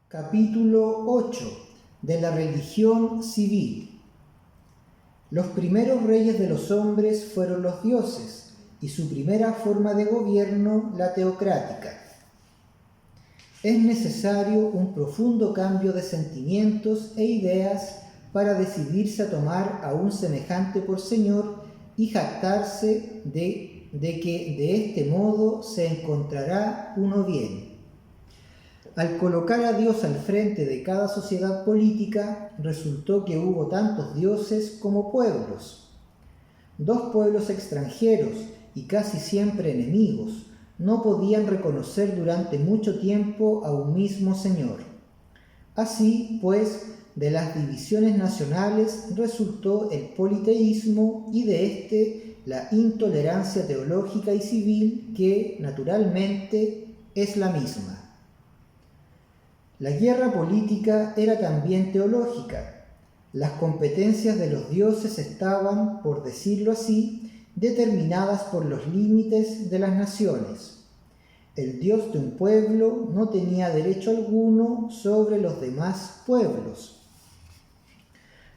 Capítulo 8 de la religión civil. Los primeros reyes de los hombres fueron los dioses, y su primera forma de gobierno la teocrática. Es necesario un profundo cambio de sentimientos e ideas para decidirse a tomar a un semejante por señor y jactarse de que de este modo se encontrará uno bien. Al colocar a Dios al frente de cada sociedad política, resultó que hubo tantos dioses como pueblos. Dos pueblos extranjeros y casi siempre enemigos no podían reconocer durante mucho tiempo a un mismo Señor. Así, pues, de las divisiones nacionales resultó el politeísmo y de éste la intolerancia teológica y civil que, naturalmente, es la misma. La guerra política era también teológica. Las competencias de los dioses estaban, por decirlo así, determinadas por los límites de las naciones. El dios de un pueblo no tenía derecho alguno sobre los demás pueblos.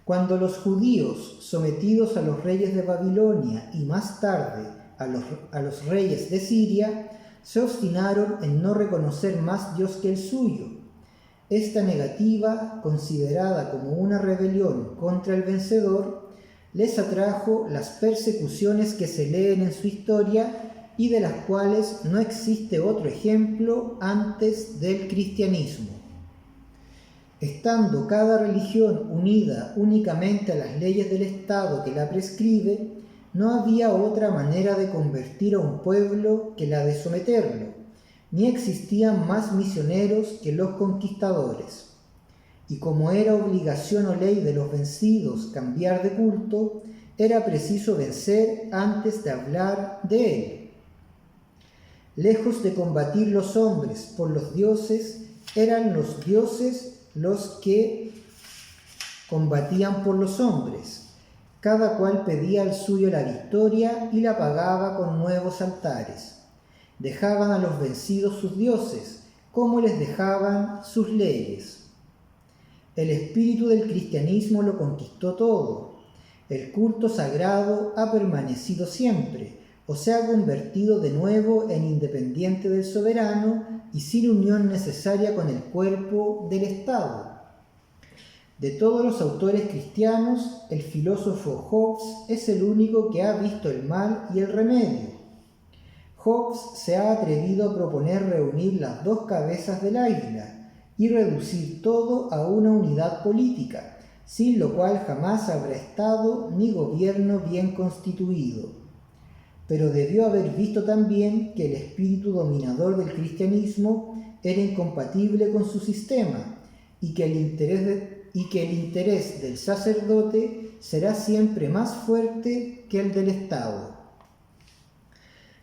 Cuando los judíos, sometidos a los reyes de Babilonia y más tarde a los reyes de Siria, se obstinaron en no reconocer más Dios que el suyo, esta negativa, considerada como una rebelión contra el vencedor, les atrajo las persecuciones que se leen en su historia y de las cuales no existe otro ejemplo antes del cristianismo. Estando cada religión unida únicamente a las leyes del Estado que la prescribe, no había otra manera de convertir a un pueblo que la de someterlo, ni existían más misioneros que los conquistadores. Y como era obligación o ley de los vencidos cambiar de culto, era preciso vencer antes de hablar de él. Lejos de combatir los hombres por los dioses, eran los dioses los que combatían por los hombres. Cada cual pedía al suyo la victoria y la pagaba con nuevos altares. Dejaban a los vencidos sus dioses, como les dejaban sus leyes. El espíritu del cristianismo lo conquistó todo. El culto sagrado ha permanecido siempre, o se ha convertido de nuevo en independiente del soberano y sin unión necesaria con el cuerpo del Estado. De todos los autores cristianos, el filósofo Hobbes es el único que ha visto el mal y el remedio. Hobbes se ha atrevido a proponer reunir las dos cabezas del águila y reducir todo a una unidad política, sin lo cual jamás habrá Estado ni gobierno bien constituido. Pero debió haber visto también que el espíritu dominador del cristianismo era incompatible con su sistema y que el interés del sacerdote será siempre más fuerte que el del Estado.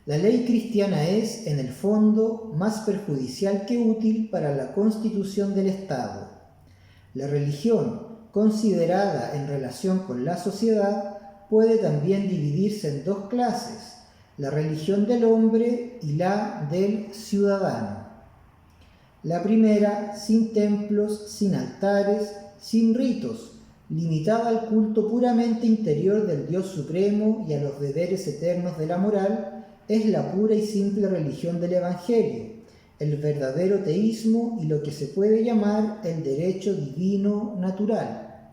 La ley cristiana es, en el fondo, más perjudicial que útil para la constitución del Estado. La religión, considerada en relación con la sociedad, puede también dividirse en dos clases, la religión del hombre y la del ciudadano. La primera, sin templos, sin altares, sin ritos, limitada al culto puramente interior del Dios Supremo y a los deberes eternos de la moral, es la pura y simple religión del Evangelio, el verdadero teísmo y lo que se puede llamar el derecho divino natural.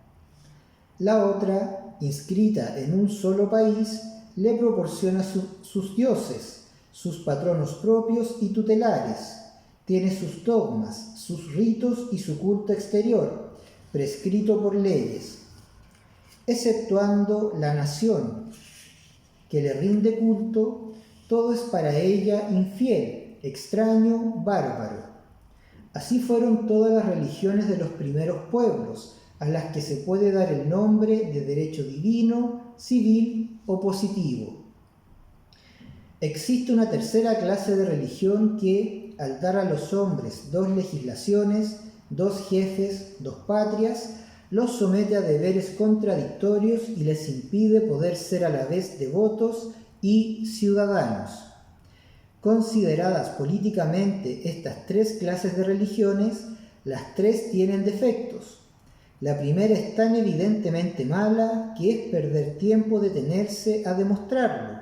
La otra, inscrita en un solo país, le proporciona sus dioses, sus patronos propios y tutelares, tiene sus dogmas, sus ritos y su culto exterior, prescrito por leyes. Exceptuando la nación que le rinde culto, todo es para ella infiel, extraño, bárbaro. Así fueron todas las religiones de los primeros pueblos, a las que se puede dar el nombre de derecho divino, civil o positivo. Existe una tercera clase de religión que, al dar a los hombres dos legislaciones, dos jefes, dos patrias, los somete a deberes contradictorios y les impide poder ser a la vez devotos y ciudadanos. Consideradas políticamente estas tres clases de religiones, Las tres tienen defectos. La primera es tan evidentemente mala que es perder tiempo detenerse a demostrarlo.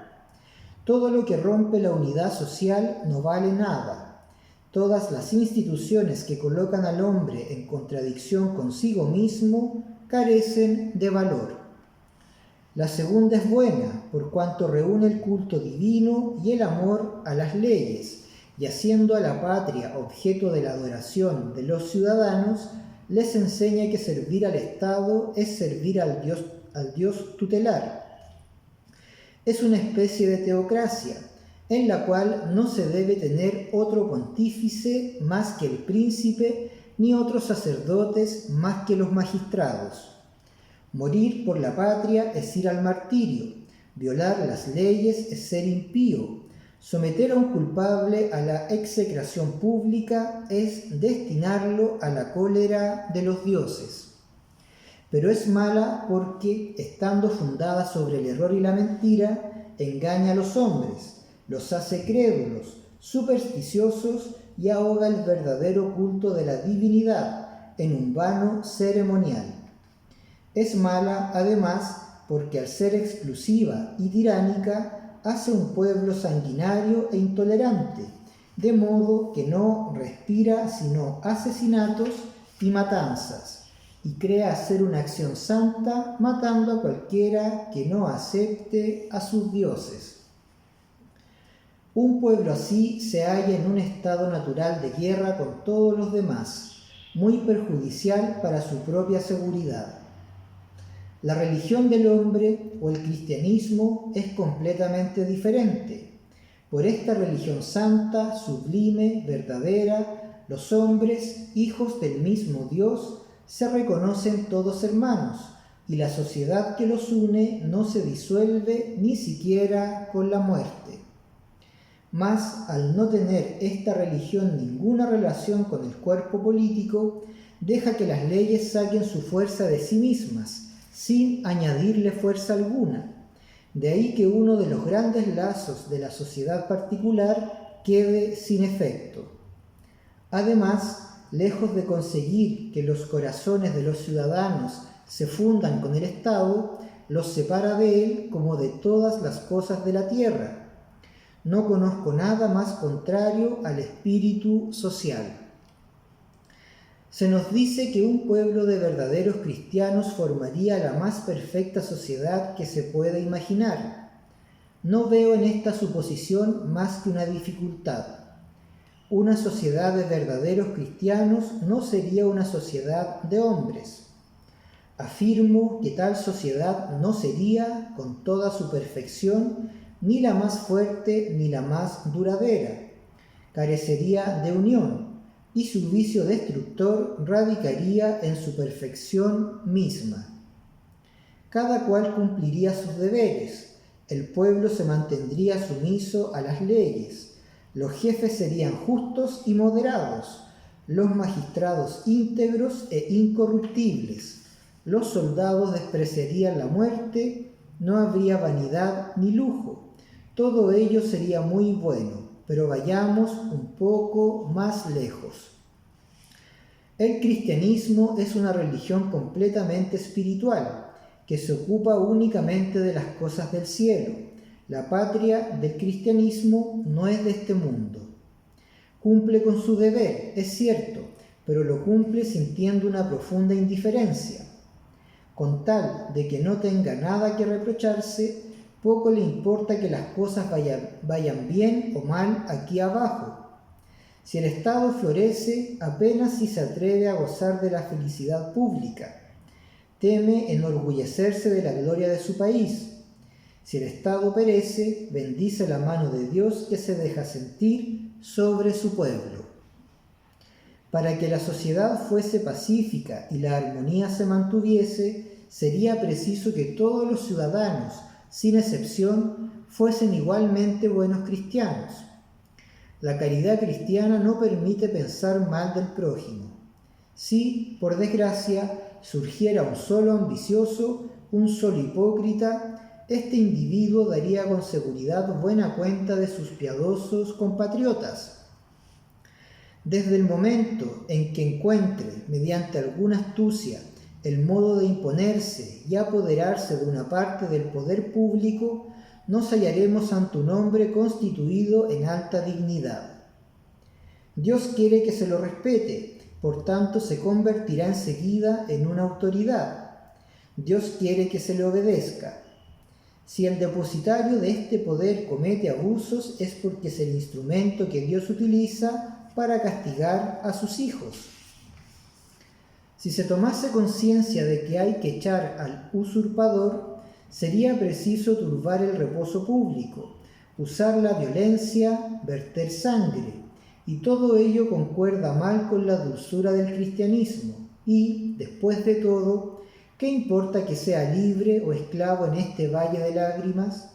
Todo lo que rompe la unidad social no vale nada. Todas las instituciones que colocan al hombre en contradicción consigo mismo carecen de valor. La segunda es buena, por cuanto reúne el culto divino y el amor a las leyes, y haciendo a la patria objeto de la adoración de los ciudadanos, les enseña que servir al Estado es servir al Dios tutelar. Es una especie de teocracia, en la cual no se debe tener otro pontífice más que el príncipe, ni otros sacerdotes más que los magistrados. Morir por la patria es ir al martirio, violar las leyes es ser impío, someter a un culpable a la execración pública es destinarlo a la cólera de los dioses. Pero es mala porque, estando fundada sobre el error y la mentira, engaña a los hombres, los hace crédulos, supersticiosos y ahoga el verdadero culto de la divinidad en un vano ceremonial. Es mala, además, porque al ser exclusiva y tiránica, hace un pueblo sanguinario e intolerante, de modo que no respira sino asesinatos y matanzas, y crea hacer una acción santa matando a cualquiera que no acepte a sus dioses. Un pueblo así se halla en un estado natural de guerra con todos los demás, muy perjudicial para su propia seguridad. La religión del hombre o el cristianismo es completamente diferente. Por esta religión santa, sublime, verdadera, los hombres, hijos del mismo Dios, se reconocen todos hermanos, y la sociedad que los une no se disuelve ni siquiera con la muerte. Mas, al no tener esta religión ninguna relación con el cuerpo político, deja que las leyes saquen su fuerza de sí mismas, sin añadirle fuerza alguna. De ahí que uno de los grandes lazos de la sociedad particular quede sin efecto. Además, lejos de conseguir que los corazones de los ciudadanos se fundan con el Estado, los separa de él como de todas las cosas de la tierra. No conozco nada más contrario al espíritu social. Se nos dice que un pueblo de verdaderos cristianos formaría la más perfecta sociedad que se pueda imaginar. No veo en esta suposición más que una dificultad. Una sociedad de verdaderos cristianos no sería una sociedad de hombres. Afirmo que tal sociedad no sería, con toda su perfección, ni la más fuerte ni la más duradera. Carecería de unión, y su vicio destructor radicaría en su perfección misma. Cada cual cumpliría sus deberes, el pueblo se mantendría sumiso a las leyes, los jefes serían justos y moderados, los magistrados íntegros e incorruptibles, los soldados despreciarían la muerte, no habría vanidad ni lujo, todo ello sería muy bueno. Pero vayamos un poco más lejos. El cristianismo es una religión completamente espiritual, que se ocupa únicamente de las cosas del cielo. La patria del cristianismo no es de este mundo. Cumple con su deber, es cierto, pero lo cumple sintiendo una profunda indiferencia. Con tal de que no tenga nada que reprocharse, poco le importa que las cosas vayan bien o mal aquí abajo. Si el Estado florece, apenas si se atreve a gozar de la felicidad pública. Teme enorgullecerse de la gloria de su país. Si el Estado perece, bendice la mano de Dios que se deja sentir sobre su pueblo. Para que la sociedad fuese pacífica y la armonía se mantuviese, sería preciso que todos los ciudadanos, sin excepción, fuesen igualmente buenos cristianos. La caridad cristiana no permite pensar mal del prójimo. Si, por desgracia, surgiera un solo ambicioso, un solo hipócrita, este individuo daría con seguridad buena cuenta de sus piadosos compatriotas. Desde el momento en que encuentre, mediante alguna astucia, el modo de imponerse y apoderarse de una parte del poder público, nos hallaremos ante un hombre constituido en alta dignidad. Dios quiere que se lo respete, por tanto se convertirá enseguida en una autoridad. Dios quiere que se le obedezca. Si el depositario de este poder comete abusos, es porque es el instrumento que Dios utiliza para castigar a sus hijos. Si se tomase conciencia de que hay que echar al usurpador, sería preciso turbar el reposo público, usar la violencia, verter sangre, y todo ello concuerda mal con la dulzura del cristianismo. Y, después de todo, ¿qué importa que sea libre o esclavo en este valle de lágrimas?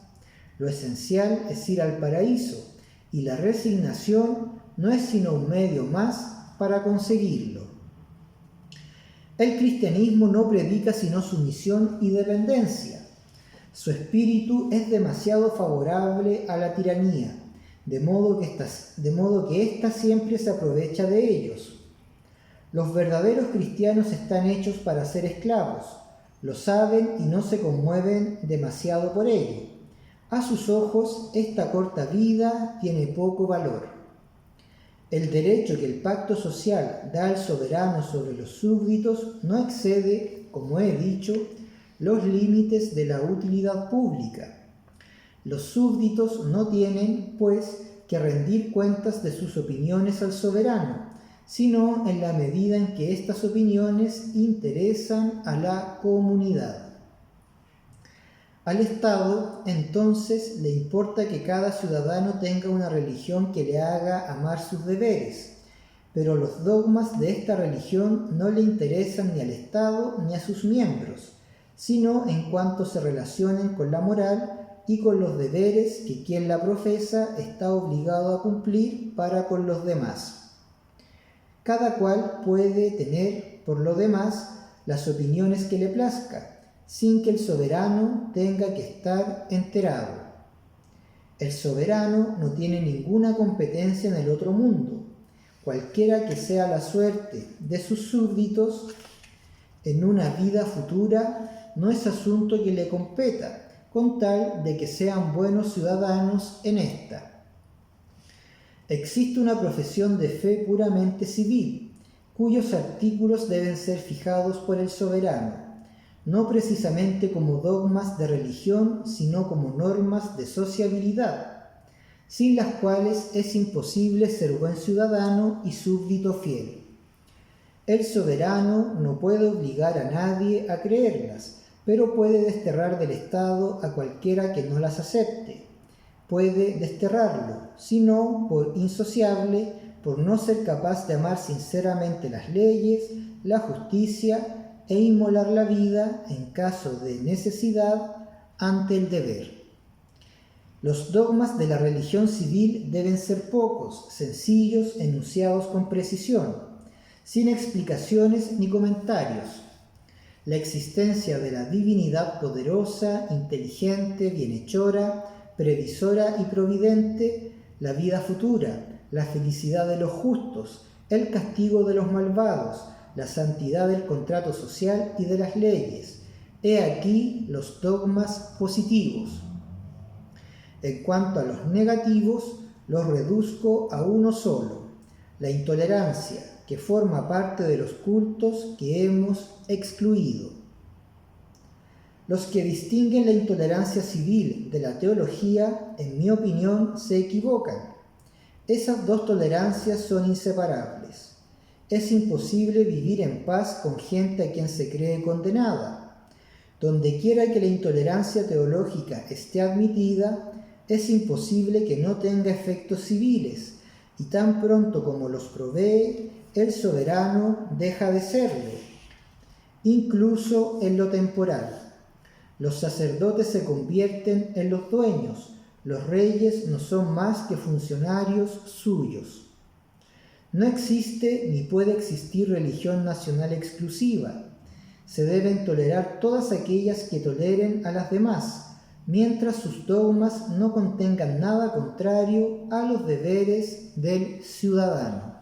Lo esencial es ir al paraíso, y la resignación no es sino un medio más para conseguirlo. El cristianismo no predica sino sumisión y dependencia. Su espíritu es demasiado favorable a la tiranía, de modo que ésta siempre se aprovecha de ellos. Los verdaderos cristianos están hechos para ser esclavos, lo saben y no se conmueven demasiado por ello. A sus ojos, esta corta vida tiene poco valor. El derecho que el pacto social da al soberano sobre los súbditos no excede, como he dicho, los límites de la utilidad pública. Los súbditos no tienen, pues, que rendir cuentas de sus opiniones al soberano, sino en la medida en que estas opiniones interesan a la comunidad. Al Estado, entonces, le importa que cada ciudadano tenga una religión que le haga amar sus deberes, pero los dogmas de esta religión no le interesan ni al Estado ni a sus miembros, sino en cuanto se relacionen con la moral y con los deberes que quien la profesa está obligado a cumplir para con los demás. Cada cual puede tener, por lo demás, las opiniones que le plazca, sin que el soberano tenga que estar enterado. El soberano no tiene ninguna competencia en el otro mundo. Cualquiera que sea la suerte de sus súbditos en una vida futura, no es asunto que le competa, con tal de que sean buenos ciudadanos en esta. Existe una profesión de fe puramente civil, cuyos artículos deben ser fijados por el soberano, no precisamente como dogmas de religión, sino como normas de sociabilidad, sin las cuales es imposible ser buen ciudadano y súbdito fiel. El soberano no puede obligar a nadie a creerlas, pero puede desterrar del Estado a cualquiera que no las acepte. Puede desterrarlo, si no por insociable, por no ser capaz de amar sinceramente las leyes, la justicia e inmolar la vida en caso de necesidad ante el deber. Los dogmas de la religión civil deben ser pocos, sencillos, enunciados con precisión, sin explicaciones ni comentarios. La existencia de la divinidad poderosa, inteligente, bienhechora, previsora y providente, la vida futura, la felicidad de los justos, el castigo de los malvados, la santidad del contrato social y de las leyes. He aquí los dogmas positivos. En cuanto a los negativos, los reduzco a uno solo: la intolerancia, que forma parte de los cultos que hemos excluido. Los que distinguen la intolerancia civil de la teología, en mi opinión, se equivocan. Esas dos tolerancias son inseparables. Es imposible vivir en paz con gente a quien se cree condenada. Donde quiera que la intolerancia teológica esté admitida, es imposible que no tenga efectos civiles, y tan pronto como los provee, el soberano deja de serlo, incluso en lo temporal. Los sacerdotes se convierten en los dueños, los reyes no son más que funcionarios suyos. No existe ni puede existir religión nacional exclusiva. Se deben tolerar todas aquellas que toleren a las demás, mientras sus dogmas no contengan nada contrario a los deberes del ciudadano.